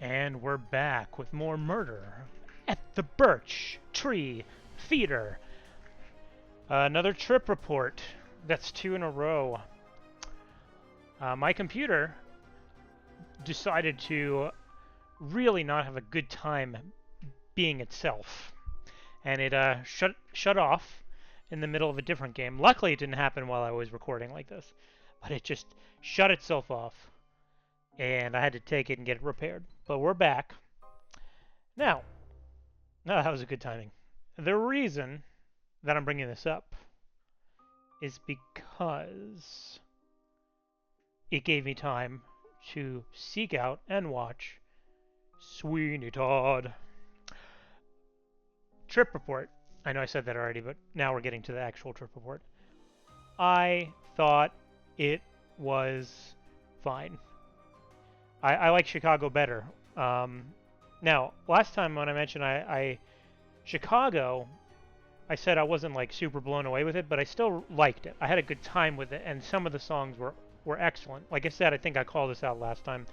And we're back with more murder at the Birch Tree Theater. Another trip report. That's 2 in a row. My computer decided to really not have a good time being itself, and it shut off in the middle of a different game. Luckily, it didn't happen while I was recording like this, but it just shut itself off, and I had to take it and get it repaired. But we're back. Now, that was a good timing. The reason that I'm bringing this up is because it gave me time to seek out and watch Sweeney Todd. Trip report. I know I said that already, but now we're getting to the actual trip report. I thought it was fine. I like Chicago better. Now, last time when I mentioned Chicago, I said I wasn't like super blown away with it, but I still liked it. I had a good time with it, and some of the songs were excellent. Like I said, I think I called this out last time.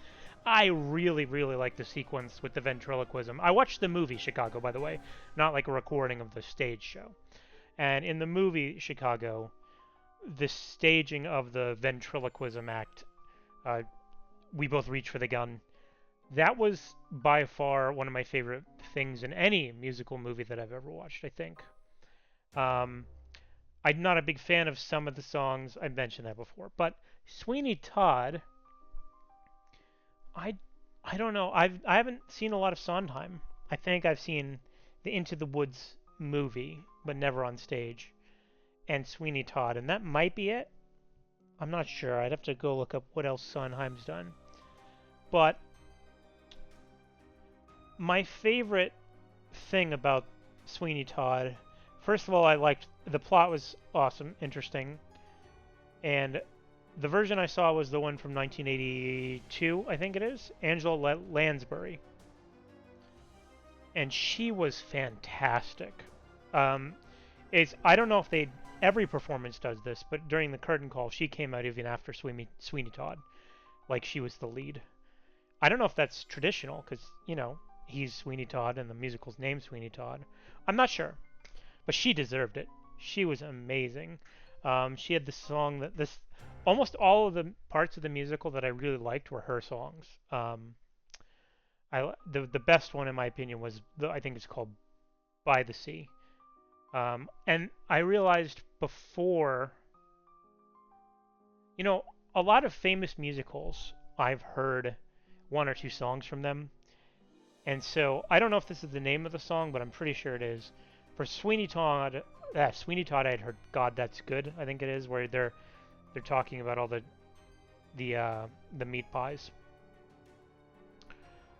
I really, really like the sequence with the ventriloquism. I watched the movie Chicago, by the way, not like a recording of the stage show. And in the movie Chicago, the staging of the ventriloquism act, we both reach for the gun. That was by far one of my favorite things in any musical movie that I've ever watched, I think. I'm not a big fan of some of the songs. I mentioned that before. But Sweeney Todd, I don't know. I haven't seen a lot of Sondheim. I think I've seen the Into the Woods movie, but never on stage, and Sweeney Todd, and that might be it. I'm not sure. I'd have to go look up what else Sondheim's done. But my favorite thing about Sweeney Todd, first of all, I liked the plot was awesome, interesting, and the version I saw was the one from 1982, I think it is, Angela Lansbury, and she was fantastic. I don't know if every performance does this, but during the curtain call, she came out even after Sweeney Todd, like she was the lead. I don't know if that's traditional, because he's Sweeney Todd and the musical's named Sweeney Todd. I'm not sure, but she deserved it. She was amazing. She had the song almost all of the parts of the musical that I really liked were her songs. The best one in my opinion was I think it's called By the Sea. And I realized before, a lot of famous musicals, I've heard one or two songs from them. And so I don't know if this is the name of the song, but I'm pretty sure it is. For Sweeney Todd, I had heard "God That's Good." I think it is where they're talking about all the meat pies.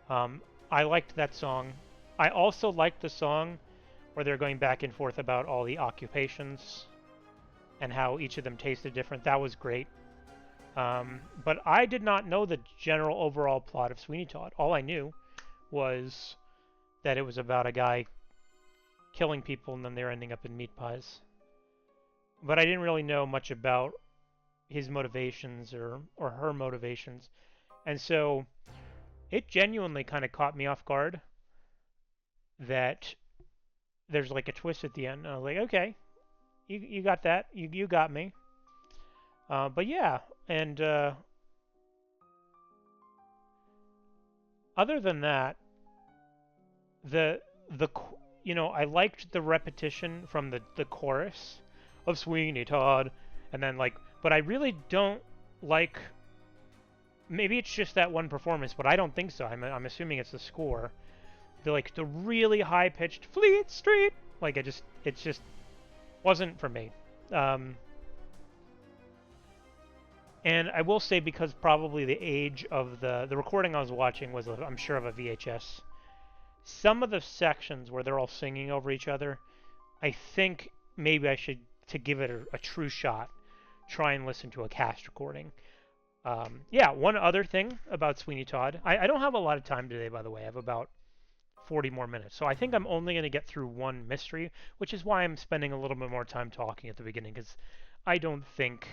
I liked that song. I also liked the song where they're going back and forth about all the occupations and how each of them tasted different. That was great. But I did not know the general overall plot of Sweeney Todd. All I knew was that it was about a guy killing people and then they're ending up in meat pies. But I didn't really know much about his motivations or her motivations. And so it genuinely kind of caught me off guard that there's like a twist at the end. I was like, okay, you got that. You got me. But yeah, and other than that, I liked the repetition from the chorus of Sweeney Todd, and then but I really don't like. Maybe it's just that one performance, but I don't think so. I'm assuming it's the score. The really high pitched Fleet Street, it just wasn't for me. And I will say, because probably the age of the recording I was watching was, I'm sure, of a VHS. Some of the sections where they're all singing over each other, I think maybe I should, to give it a true shot, try and listen to a cast recording. Yeah, one other thing about Sweeney Todd. I don't have a lot of time today, by the way. I have about 40 more minutes. So I think I'm only going to get through one mystery, which is why I'm spending a little bit more time talking at the beginning, because I don't think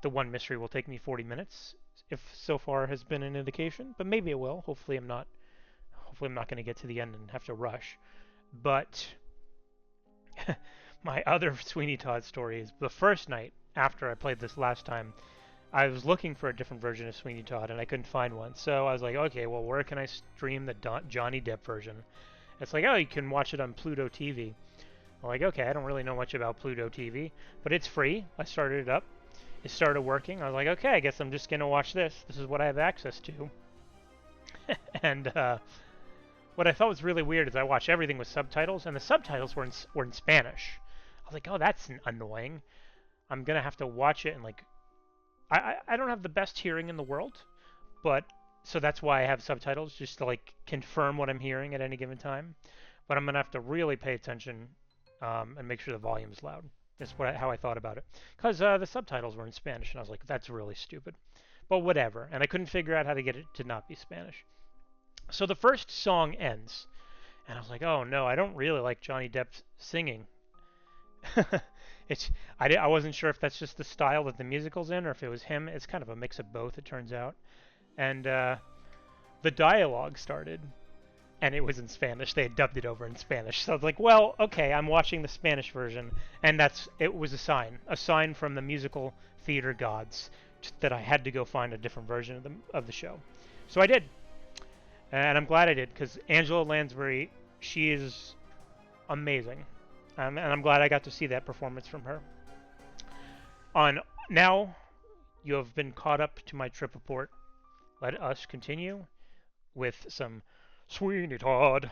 the one mystery will take me 40 minutes, if so far has been an indication, but maybe it will. Hopefully I'm not Hopefully I'm not going to get to the end and have to rush. But my other Sweeney Todd story is the first night after I played this last time, I was looking for a different version of Sweeney Todd and I couldn't find one. So I was like, okay, well, where can I stream the Johnny Depp version? It's like, oh, you can watch it on Pluto TV. I'm like, okay, I don't really know much about Pluto TV, but it's free. I started it up. It started working. I was like, okay, I guess I'm just going to watch this. This is what I have access to. And what I thought was really weird is I watched everything with subtitles, and the subtitles were in Spanish. I was like, oh, that's annoying. I'm going to have to watch it, and like, I don't have the best hearing in the world, but so that's why I have subtitles, just to like confirm what I'm hearing at any given time. But I'm going to have to really pay attention and make sure the volume is loud. That's how I thought about it. Because the subtitles were in Spanish, and I was like, that's really stupid. But whatever. And I couldn't figure out how to get it to not be Spanish. So the first song ends, and I was like, oh no, I don't really like Johnny Depp singing. I wasn't sure if that's just the style that the musical's in, or if it was him. It's kind of a mix of both, it turns out. And the dialogue started, and it was in Spanish. They had dubbed it over in Spanish. So I was like, well, okay, I'm watching the Spanish version, and it was a sign from the musical theater gods that I had to go find a different version of the show. So I did, and I'm glad I did, because Angela Lansbury, she is amazing, and I'm glad I got to see that performance from her. Now, you have been caught up to my trip report. Let us continue with some Sweeney Todd.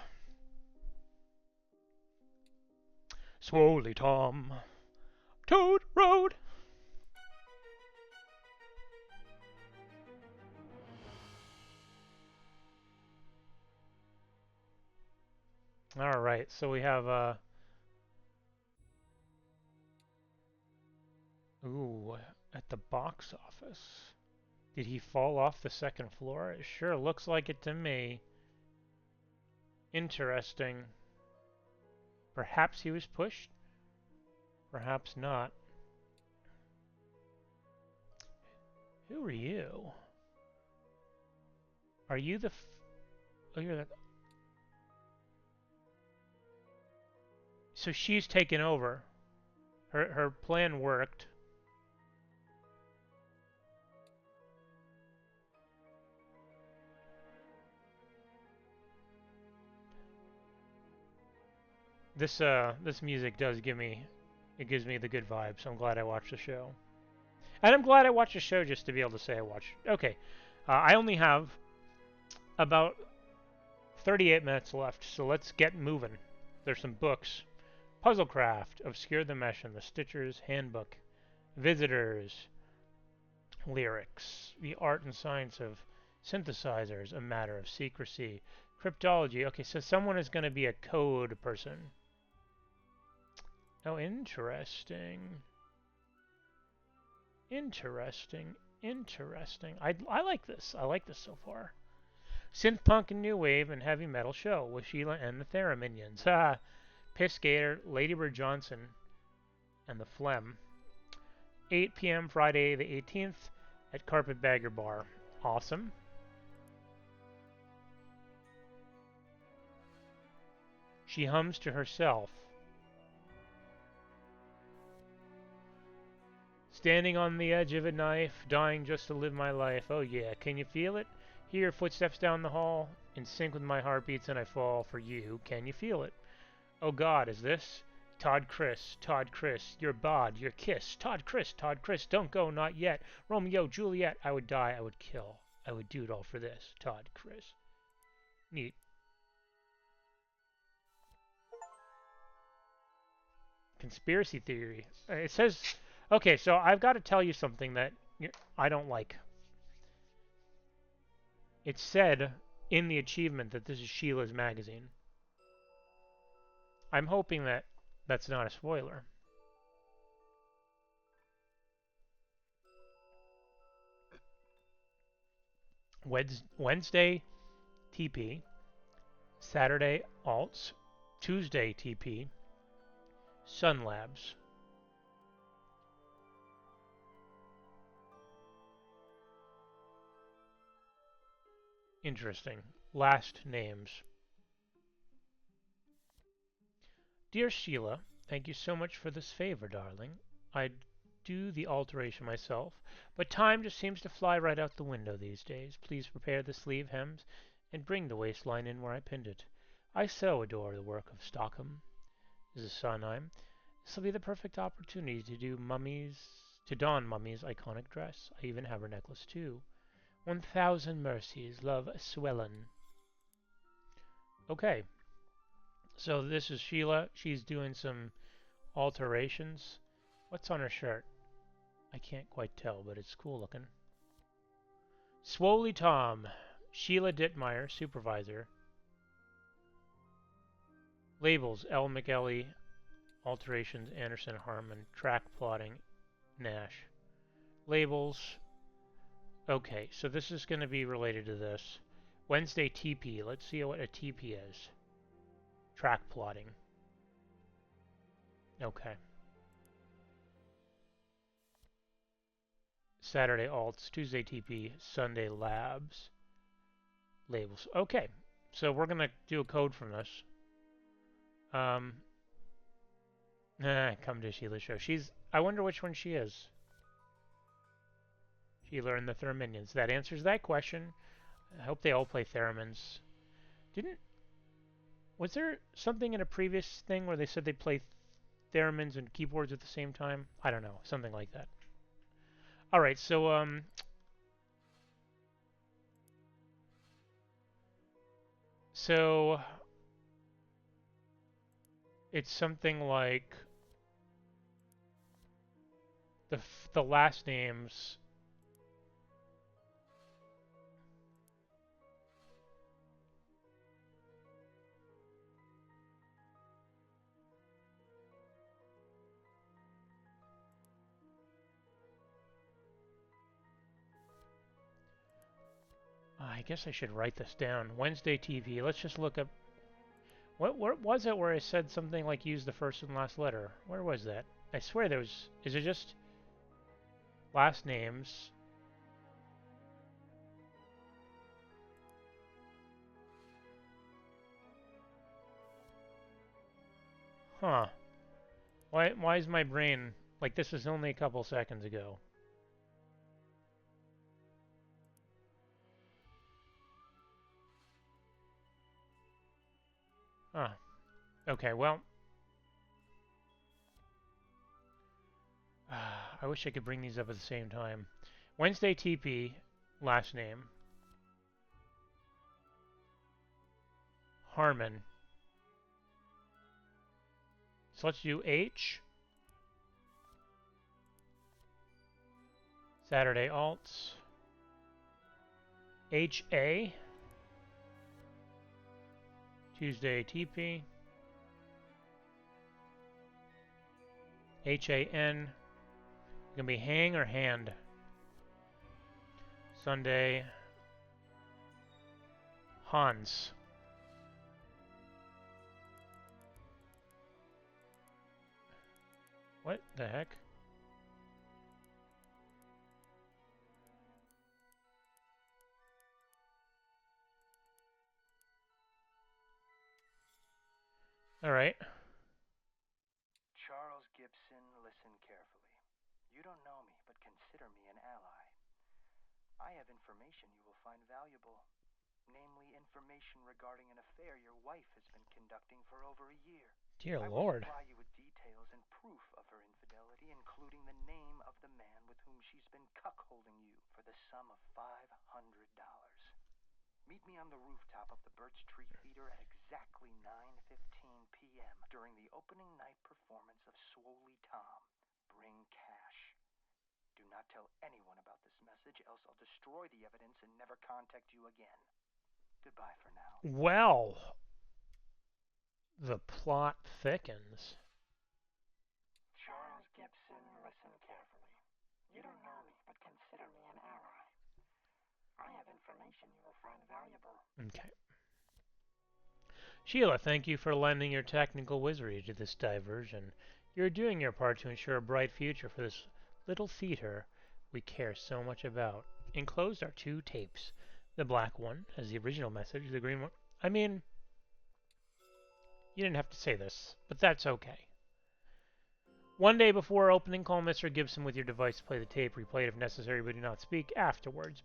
Swoley Tom. Toad Road. All right, so we have ooh, at the box office. Did he fall off the second floor? It sure looks like it to me. Interesting. Perhaps he was pushed? Perhaps not. Who are you? Are you the... oh, you're the... So she's taken over. Her plan worked. This music does gives me the good vibes. So I'm glad I watched the show. And I'm glad I watched the show just to be able to say I watched. Okay. I only have about 38 minutes left, so let's get moving. There's some books. Puzzlecraft, Obscure the Mesh and the Stitcher's Handbook. Visitors. Lyrics. The Art and Science of Synthesizers, A Matter of Secrecy. Cryptology. Okay, so someone is going to be a code person. Oh, interesting. Interesting. I like this. I like this so far. Synth punk and new wave and heavy metal show with Sheila and the Theraminions. Ha! Piss Gator, Ladybird Johnson, and the Phlegm. 8 p.m. Friday the 18th at Carpetbagger Bar. Awesome. She hums to herself. Standing on the edge of a knife, dying just to live my life. Oh yeah, can you feel it? Hear footsteps down the hall, in sync with my heartbeats, and I fall for you. Can you feel it? Oh God, is this? Todd Chris, your bod, your kiss. Todd Chris, don't go, not yet. Romeo, Juliet, I would die, I would kill. I would do it all for this. Todd Chris. Neat. Conspiracy theory. It says... okay, so I've got to tell you something that I don't like. It said in the achievement that this is Sheila's magazine. I'm hoping that that's not a spoiler. Wednesday, TP. Saturday, Alts. Tuesday, TP. Sun Labs. Interesting. Last names. Dear Sheila, thank you so much for this favor, darling. I'd do the alteration myself, but time just seems to fly right out the window these days. Please prepare the sleeve hems and bring the waistline in where I pinned it. I so adore the work of Stockham, Mrs. Sondheim. This will be the perfect opportunity to don Mummy's iconic dress. I even have her necklace too. 1,000 mercies, love, Swellen. Okay, so this is Sheila. She's doing some alterations. What's on her shirt? I can't quite tell, but it's cool looking. Swoley Tom. Sheila Dittmeyer, supervisor. Labels, L. McEllie. Alterations, Anderson Harmon. Track plotting, Nash. Labels. Okay, so this is going to be related to this. Wednesday TP. Let's see what a TP is. Track plotting. Okay. Saturday alts, Tuesday TP, Sunday labs, labels. Okay, so we're gonna do a code from this. Come to Sheila's show. I wonder which one she is. Sheila and the Therminians. That answers that question. I hope they all play theremins. Was there something in a previous thing where they said they play theremins and keyboards at the same time? I don't know, something like that. All right, so it's something like the last names. I guess I should write this down. Wednesday TV. Let's just look up. What was it where I said something like use the first and last letter? Where was that? I swear there was. Is it just last names? Huh. Why is my brain like this was only a couple seconds ago? Huh. Okay, well. I wish I could bring these up at the same time. Wednesday TP, last name. Harmon. So let's do H. Saturday alts. HA. Tuesday TP. HAN. Gonna be hang or hand. Sunday. Hans. What the heck? Alright. Charles Gibson, listen carefully. You don't know me, but consider me an ally. I have information you will find valuable, namely information regarding an affair your wife has been conducting for over a year. Dear I Lord. will supply you with details and proof of her infidelity, including the name of the man with whom she's been cuckolding you for the sum of $500. Meet me on the rooftop of the Birch Tree Theater at exactly 9:15 p.m. during the opening night performance of Swoley Tom. Bring cash. Do not tell anyone about this message, else I'll destroy the evidence and never contact you again. Goodbye for now. Well, the plot thickens. Charles Gibson, listen carefully. You don't know me, but consider me an ally. I have information you will find valuable. Okay. Sheila, thank you for lending your technical wizardry to this diversion. You're doing your part to ensure a bright future for this little theater we care so much about. Enclosed are 2 tapes. The black one has the original message, the green one. I mean, You didn't have to say this, but that's okay. One day before opening, call Mr. Gibson with your device to play the tape. Replay it if necessary, but do not speak afterwards.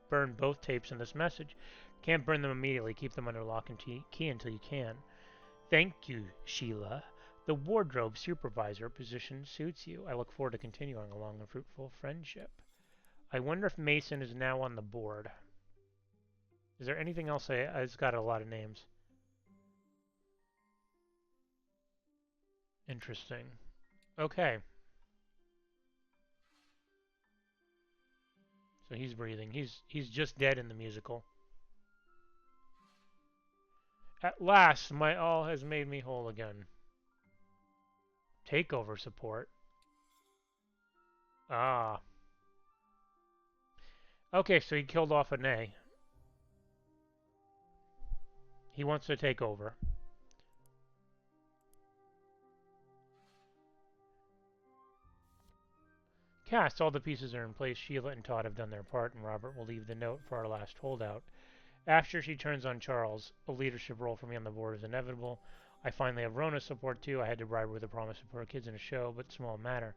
Burn both tapes in this message. Can't burn them immediately. Keep them under lock and key until you can. Thank you, Sheila. The wardrobe supervisor position suits you. I look forward to continuing along a fruitful friendship. I wonder if Mason is now on the board. Is there anything else? It's got a lot of names. Interesting. Okay. So he's breathing. He's just dead in the musical. At last, my all has made me whole again. Takeover support. Ah. Okay, so he killed off an A. He wants to take over. Cast, all the pieces are in place. Sheila and Todd have done their part, and Robert will leave the note for our last holdout. After she turns on Charles, a leadership role for me on the board is inevitable. I finally have Rona's support too. I had to bribe her with a promise to put our kids in a show, but small matter.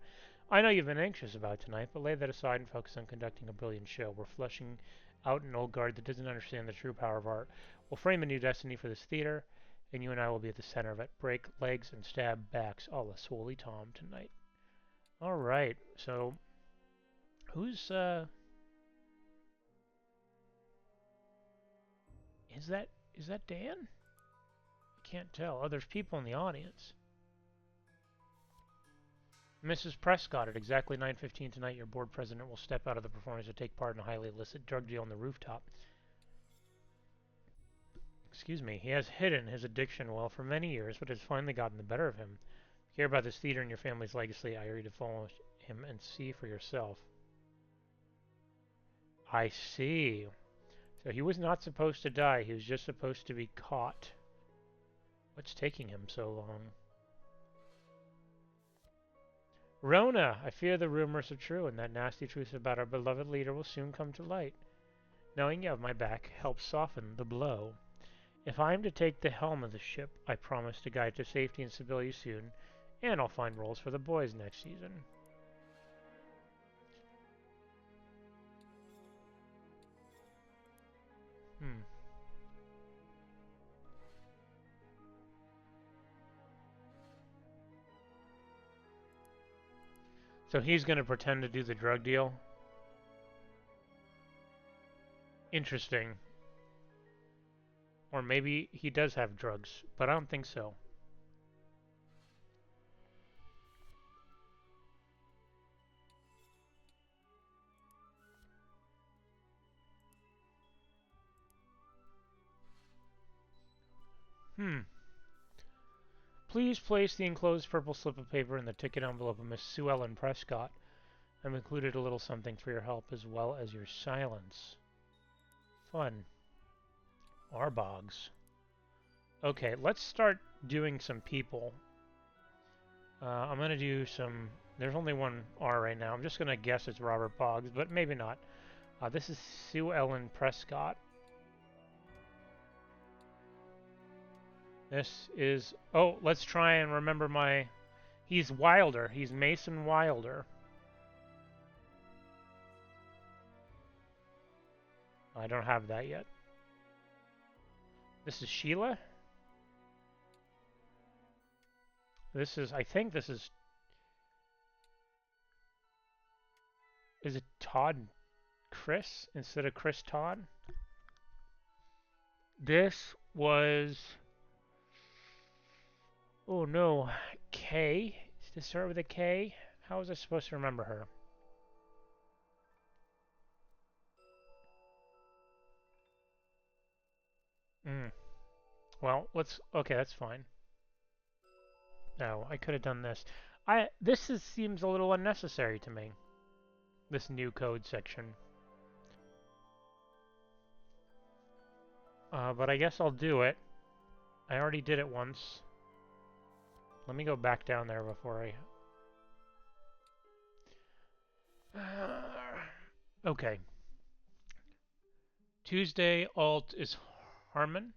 I know you've been anxious about tonight, but lay that aside and focus on conducting a brilliant show. We're flushing out an old guard that doesn't understand the true power of art. We'll frame a new destiny for this theater, and you and I will be at the center of it. Break legs and stab backs, a la Swoley Tom tonight. All right, so who's is that Dan? I can't tell. Oh, there's people in the audience. Mrs. Prescott, at exactly 9:15 tonight, your board president will step out of the performance to take part in a highly illicit drug deal on the rooftop. Excuse me. He has hidden his addiction well for many years, but has finally gotten the better of him. If you care about this theater and your family's legacy, I urge you to follow him and see for yourself. I see. So he was not supposed to die. He was just supposed to be caught. What's taking him so long? Rona, I fear the rumors are true, and that nasty truth about our beloved leader will soon come to light. Knowing you have my back helps soften the blow. If I am to take the helm of the ship, I promise to guide to safety and stability soon, and I'll find roles for the boys next season. Hmm. So he's going to pretend to do the drug deal? Interesting. Or maybe he does have drugs, but I don't think so. Hmm. Please place the enclosed purple slip of paper in the ticket envelope of Miss Sue Ellen Prescott. I've included a little something for your help as well as your silence. Fun. Arbogs. Okay, let's start doing some people. I'm going to do some... There's only one R right now. I'm just going to guess it's Robert Boggs, but maybe not. This is Sue Ellen Prescott. This is... Oh, let's try and remember my... He's Wilder. He's Mason Wilder. I don't have that yet. This is Sheila. This is... I think this is... Is it Todd Chris instead of Chris Todd? This was... Oh no, K? Does this start with a K? How was I supposed to remember her? Hmm. Well, let's... Okay, that's fine. No, I could have done this. Seems a little unnecessary to me. This new code section. But I guess I'll do it. I already did it once. Let me go back down there before I... Okay. Tuesday alt is Harmon.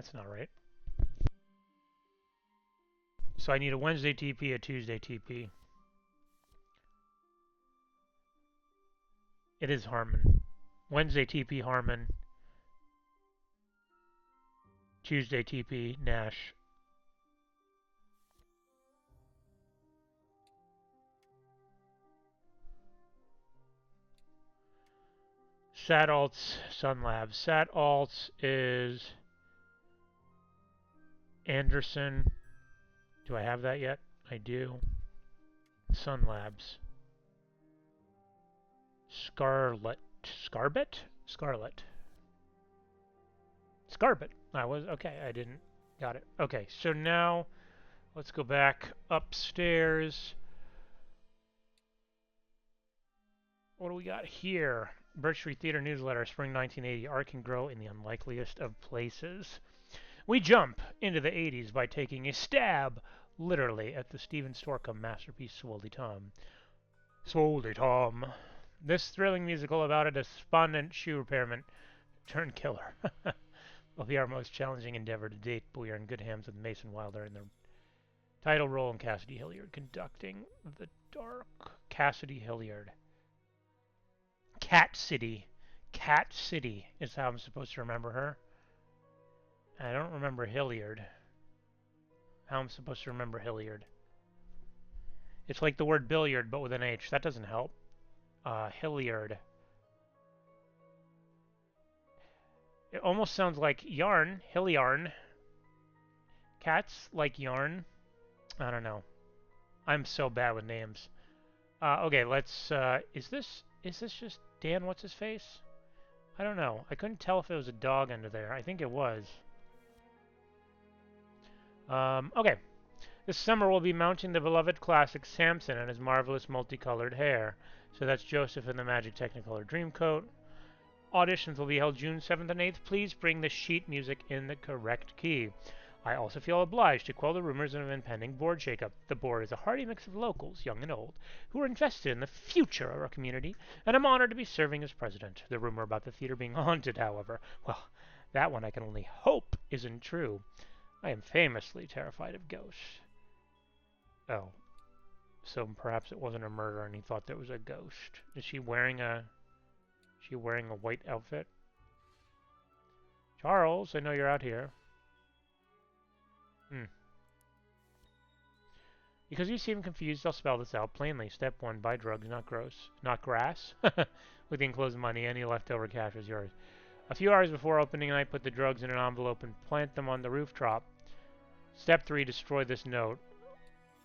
That's not right. So I need a Wednesday TP, a Tuesday TP. It is Harmon. Wednesday TP Harmon. Tuesday TP Nash. Sat Alts Sun Labs. Sat Alts is Anderson. Do I have that yet? I do. Sun Labs. Scarlet. Scarbet? Scarlet. Scarbet. I was okay. I didn't. Got it. Okay, so now let's go back upstairs. What do we got here? Birch Street Theater Newsletter, Spring 1980. Art can grow in the unlikeliest of places. We jump into the 80s by taking a stab, literally, at the Stephen Storkum masterpiece Swoley Tom. Swoley Tom. This thrilling musical about a despondent shoe repairman turned killer will be our most challenging endeavor to date, but we are in good hands with Mason Wilder in the title role and Cassidy Hilliard conducting the dark. Cassidy Hilliard. Cat City. Cat City is how I'm supposed to remember her. I don't remember Hilliard. How I'm supposed to remember Hilliard. It's like the word billiard, but with an H. That doesn't help. Hilliard. It almost sounds like yarn. Hilliarn. Cats like yarn. I don't know. I'm so bad with names. Okay, let's. Is this just Dan? What's his face? I don't know. I couldn't tell if it was a dog under there. I think it was. Okay. This summer we'll be mounting the beloved classic Samson and his marvelous multicolored hair. So that's Joseph in the Magic Technicolor Dreamcoat. Auditions will be held June 7th and 8th. Please bring the sheet music in the correct key. I also feel obliged to quell the rumors of an impending board shakeup. The board is a hearty mix of locals, young and old, who are invested in the future of our community, and I'm honored to be serving as president. The rumor about the theater being haunted, however, well, that one I can only hope isn't true. I am famously terrified of ghosts. Oh, so perhaps it wasn't a murder and he thought there was a ghost. Is she wearing a white outfit? Charles, I know you're out here. Because you seem confused, I'll spell this out plainly. Step 1, buy drugs, not gross. Not grass. With the enclosed money, any leftover cash is yours. A few hours before opening night, put the drugs in an envelope and plant them on the rooftop. Step 3, destroy this note.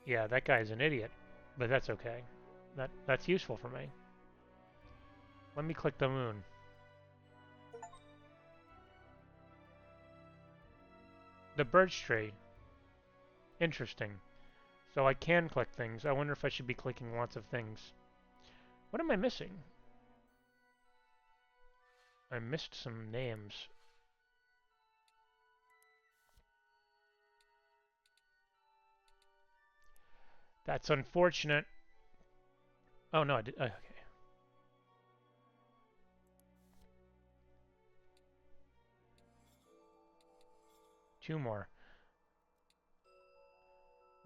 Yeah, that guy's an idiot. But that's okay. That's useful for me. Let me click the moon. The birch tree. Interesting. So I can click things. I wonder if I should be clicking lots of things. What am I missing? I missed some names. That's unfortunate. Oh, no, I did. Okay. Two more.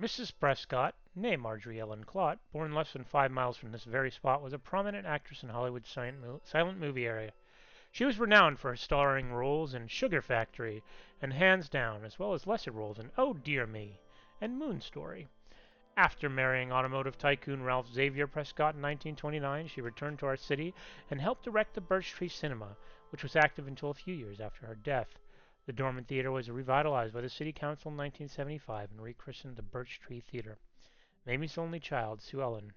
Mrs. Prescott, née Marjorie Ellen Clott, born less than 5 miles from this very spot, was a prominent actress in Hollywood's silent movie area. She was renowned for her starring roles in Sugar Factory and Hands Down, as well as lesser roles in Oh Dear Me and Moon Story. After marrying automotive tycoon Ralph Xavier Prescott in 1929, she returned to our city and helped direct the Birch Tree Cinema, which was active until a few years after her death. The dormant theater was revitalized by the City Council in 1975 and rechristened the Birch Tree Theater. Mamie's only child, Sue Ellen,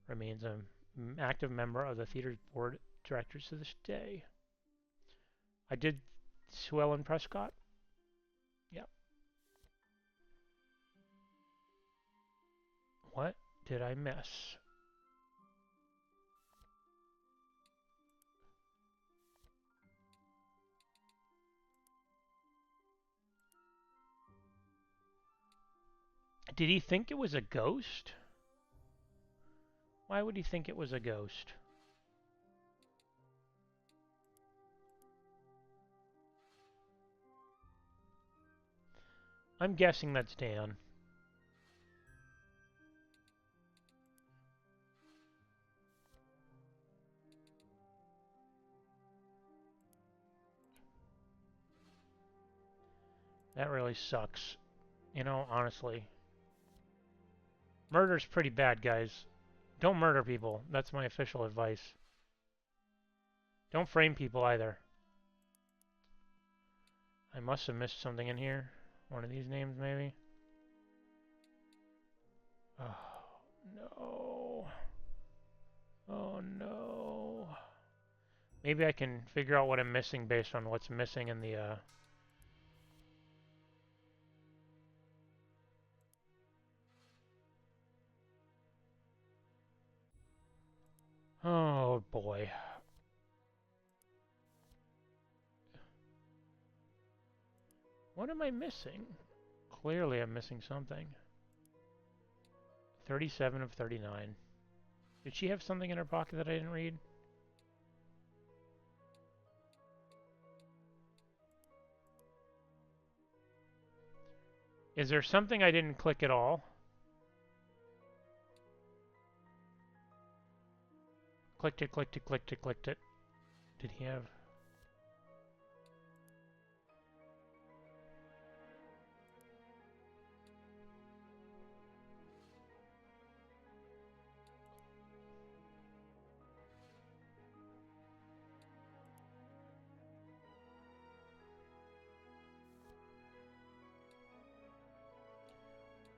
remains an active member of the theater's board of directors to this day. I did Sue Ellen Prescott? Yep. What did I miss? Did he think it was a ghost? Why would he think it was a ghost? I'm guessing that's Dan. That really sucks. You know, honestly. Murder's pretty bad, guys. Don't murder people. That's my official advice. Don't frame people either. I must have missed something in here. One of these names, maybe? Oh, no. Oh, no. Maybe I can figure out what I'm missing based on what's missing in the, Oh, boy. What am I missing? Clearly I'm missing something. 37 of 39. Did she have something in her pocket that I didn't read? Is there something I didn't click at all? Clicked it, clicked it, clicked it, clicked it. Did he have...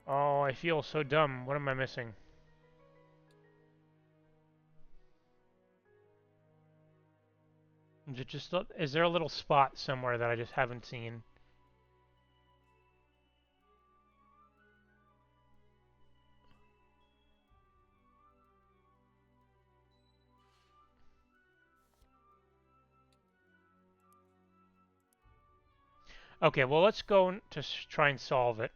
Oh, I feel so dumb. What am I missing? Is it just... Is there a little spot somewhere that I just haven't seen? Okay, well, let's go to try and solve it.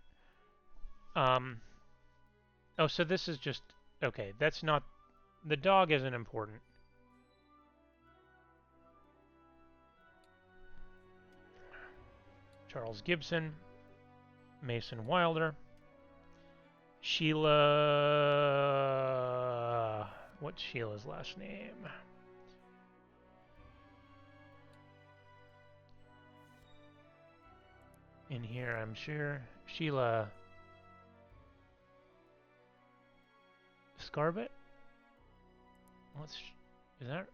Oh, so this is just... Okay, that's not... The dog isn't important. Charles Gibson. Mason Wilder. Sheila... What's Sheila's last name? In here, I'm sure. Sheila... Scarbett? What's... Is that...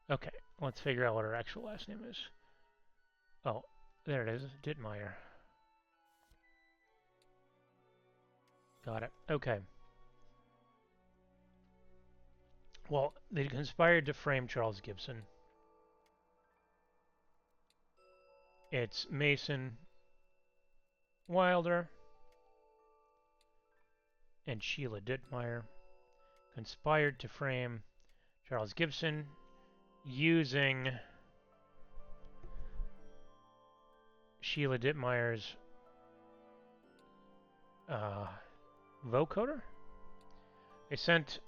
Okay, let's figure out what her actual last name is. Oh, there it is. Dittmeyer. Got it. Okay. Well, they conspired to frame Charles Gibson. It's Mason Wilder and Sheila Dittmeyer conspired to frame Charles Gibson using Sheila Dittmeyer's vocoder. They sent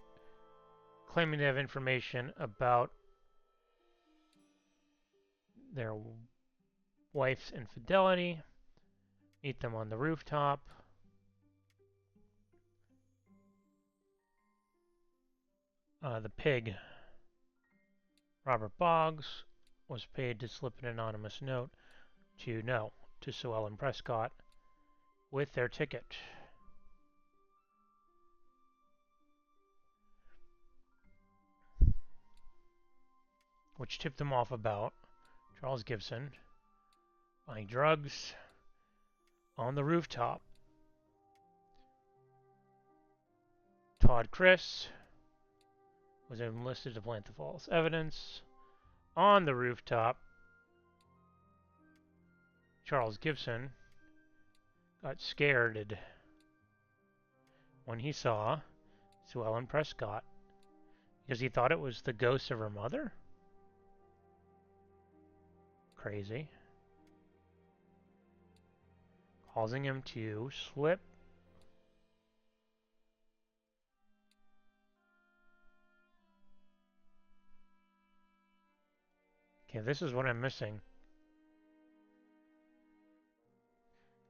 claiming to have information about their wife's infidelity. Meet them on the rooftop. The pig, Robert Boggs, was paid to slip an anonymous note to Sue Ellen Prescott with their ticket. Which tipped them off about Charles Gibson buying drugs on the rooftop. Todd Chris was enlisted to plant the false evidence on the rooftop. Charles Gibson got scared when he saw Sue Ellen Prescott because he thought it was the ghost of her mother. Crazy. Causing him to slip Okay, this is what I'm missing.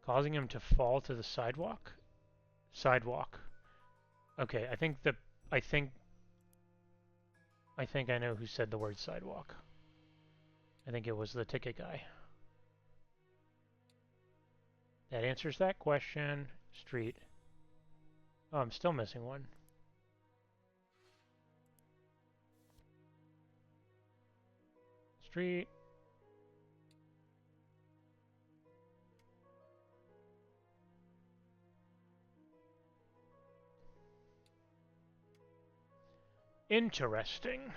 Causing him to fall to the sidewalk? Sidewalk. Okay, I think I think I know who said the word sidewalk. I think it was the ticket guy. That answers that question. Street. Oh, I'm still missing one. Street. Interesting.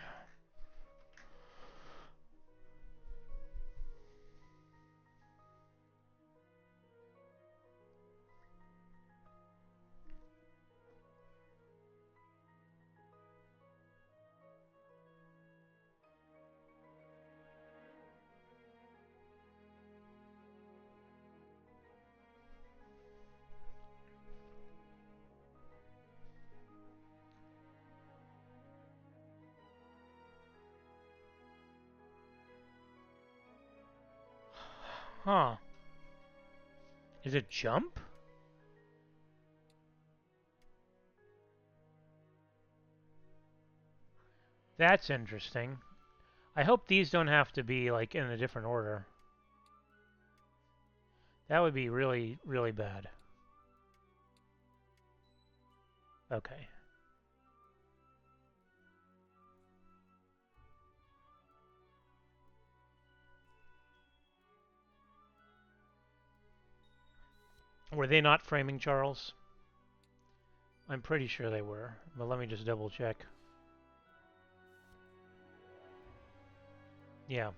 Huh. Is it jump? That's interesting. I hope these don't have to be like in a different order. That would be really, really bad. Okay. Were they not framing Charles? I'm pretty sure they were, but let me just double check. Yeah.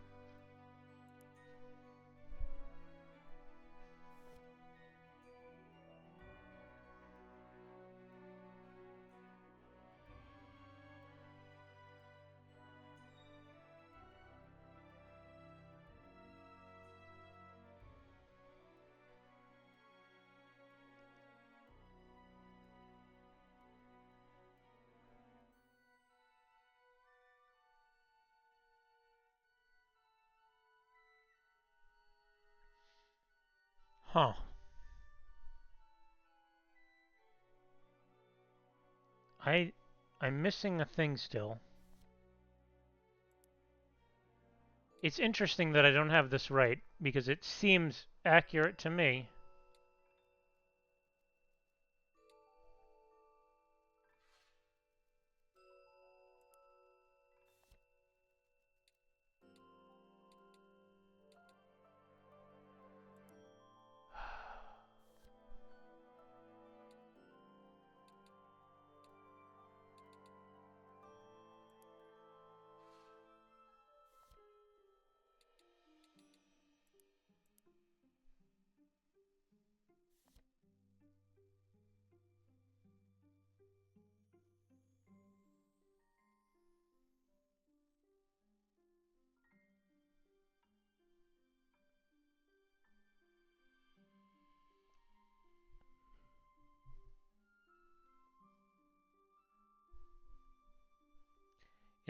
Huh. I I'm missing a thing still. It's interesting that I don't have this right because it seems accurate to me.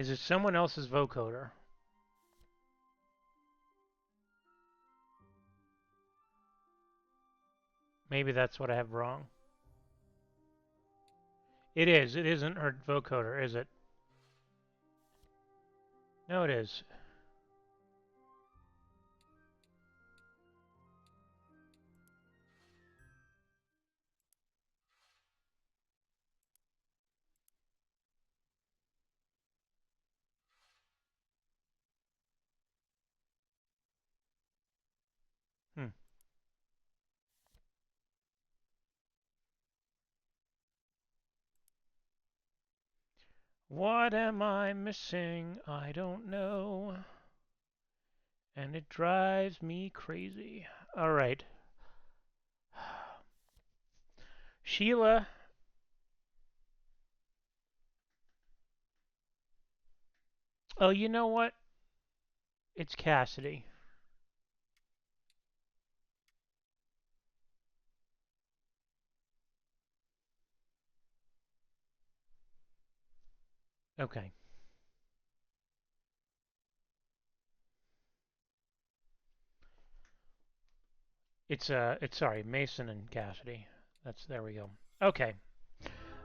Is it someone else's vocoder? Maybe that's what I have wrong. It is. It isn't her vocoder, is it? No, it is. Hmm. What am I missing? I don't know. And it drives me crazy. All right. Sheila. Oh, you know what? It's Cassidy. Okay. It's sorry, Mason and Cassidy. There we go. Okay.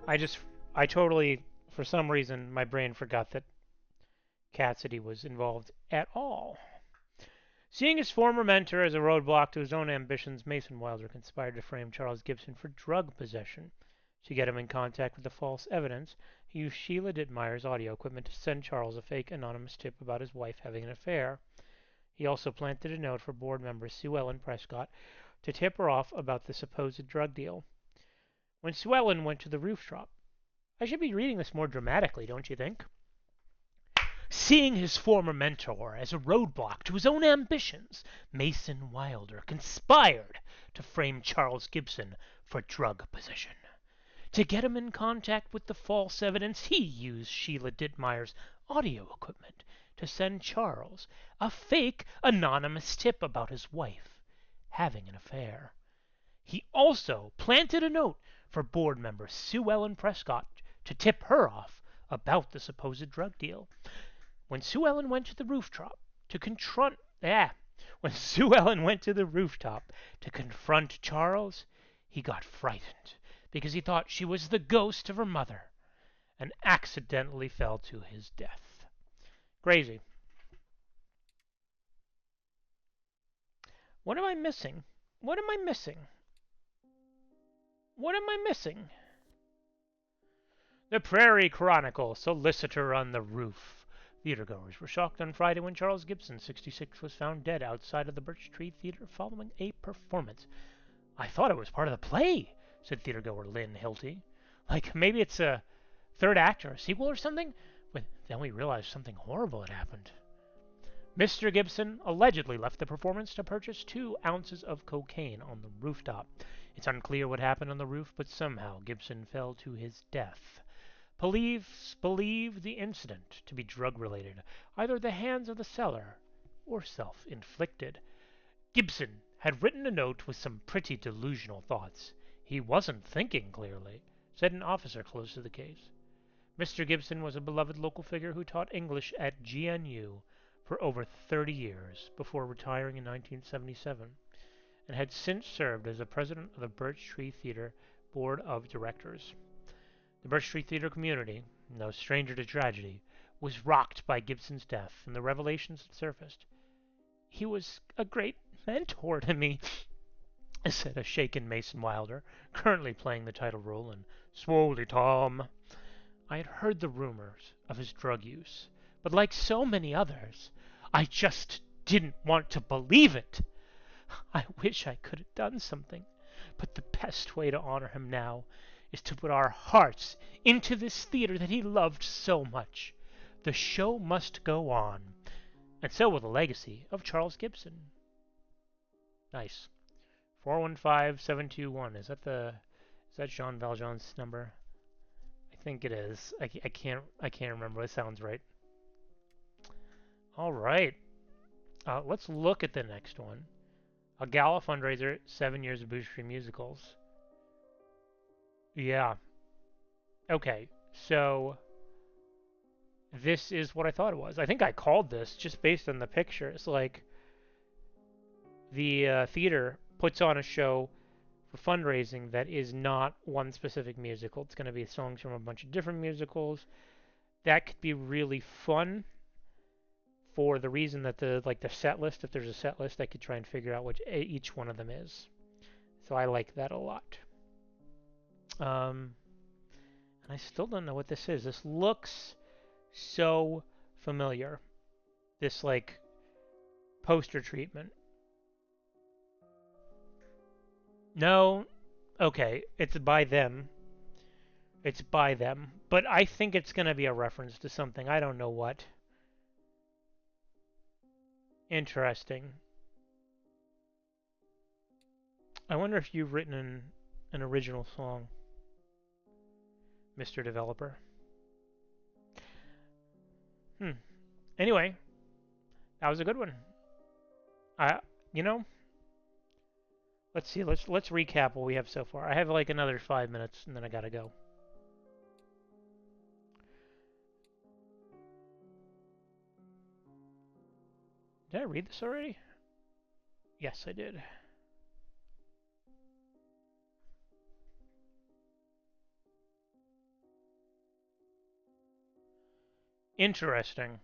I just I totally for some reason my brain forgot that Cassidy was involved at all. Seeing his former mentor as a roadblock to his own ambitions, Mason Wilder conspired to frame Charles Gibson for drug possession. To get him in contact with the false evidence, he used Sheila Dittmeyer's audio equipment to send Charles a fake anonymous tip about his wife having an affair. He also planted a note for board member Sue Ellen Prescott to tip her off about the supposed drug deal. When Sue Ellen went to the rooftop, I should be reading this more dramatically, don't you think? Seeing his former mentor as a roadblock to his own ambitions, Mason Wilder conspired to frame Charles Gibson for drug possession. To get him in contact with the false evidence, he used Sheila Dittmeyer's audio equipment to send Charles a fake anonymous tip about his wife having an affair. He also planted a note for board member Sue Ellen Prescott to tip her off about the supposed drug deal. When Sue Ellen went to the rooftop to confront Charles, he got frightened because he thought she was the ghost of her mother and accidentally fell to his death. Crazy. What am I missing? What am I missing? What am I missing? The Prairie Chronicle, solicitor on the roof. Theatergoers were shocked on Friday when Charles Gibson, 66, was found dead outside of the Birch Theater following a performance. I thought it was part of the play, said theatergoer Lynn Hilty. Like maybe it's a third act or a sequel or something? But then we realized something horrible had happened. Mr. Gibson allegedly left the performance to purchase 2 ounces of cocaine on the rooftop. It's unclear what happened on the roof, but somehow Gibson fell to his death. Police believe the incident to be drug-related, either at the hands of the seller or self-inflicted. Gibson had written a note with some pretty delusional thoughts. He wasn't thinking clearly, said an officer close to the case. Mr. Gibson was a beloved local figure who taught English at GNU for over 30 years before retiring in 1977, and had since served as the president of the Birch Tree Theater Board of Directors. The Birch Tree Theater community, no stranger to tragedy, was rocked by Gibson's death and the revelations that surfaced. He was a great mentor to me, said a shaken Mason Wilder, currently playing the title role in Swoley Tom. I had heard the rumors of his drug use, but like so many others, I just didn't want to believe it. I wish I could have done something, but the best way to honor him now is to put our hearts into this theater that he loved so much. The show must go on, and so will the legacy of Charles Gibson. Nice. 415721. Is that Jean Valjean's number? I think it is. I can't remember. It sounds right. All right. Let's look at the next one. A gala fundraiser, 7 years of Boucherie musicals. Yeah. Okay. So this is what I thought it was. I think I called this just based on the picture. It's like the theater puts on a show for fundraising that is not one specific musical. It's going to be songs from a bunch of different musicals. That could be really fun for the reason that the set list, if there's a set list, I could try and figure out which each one of them is. So I like that a lot. And I still don't know what this is. This looks so familiar. This like poster treatment. No, okay, it's by them. It's by them, but I think it's going to be a reference to something. I don't know what. Interesting. I wonder if you've written an original song, Mr. Developer. Anyway, that was a good one. You know, let's see. Let's recap what we have so far. I have like another 5 minutes, and then I gotta go. Did I read this already? Yes, I did. Interesting.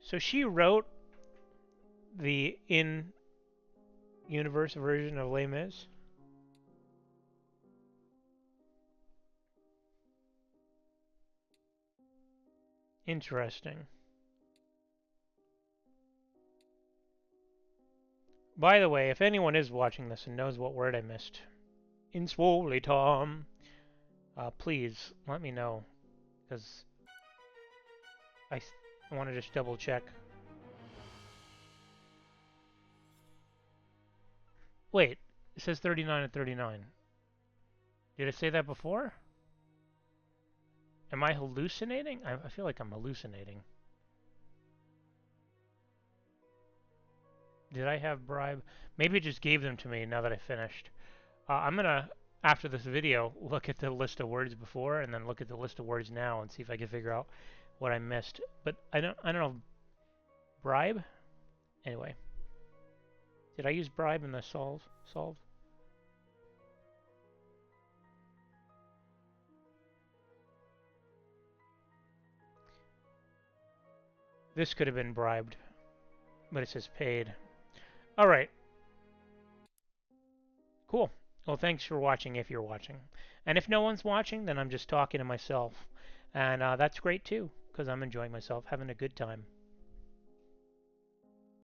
So she wrote the in-universe version of Les Mis? Interesting. By the way, if anyone is watching this and knows what word I missed in Swoley Tom, please let me know, because I want to just double check. Wait, it says 39 and 39. Did I say that before? Am I hallucinating? I feel like I'm hallucinating. Did I have bribe? Maybe it just gave them to me now that I finished. I'm gonna, after this video, look at the list of words before and then look at the list of words now and see if I can figure out what I missed. But I don't know. Bribe? Anyway, did I use bribe in the solve? This could have been bribed, but it says paid. All right, cool. Well, thanks for watching if you're watching. And if no one's watching, then I'm just talking to myself. And that's great too, because I'm enjoying myself, having a good time.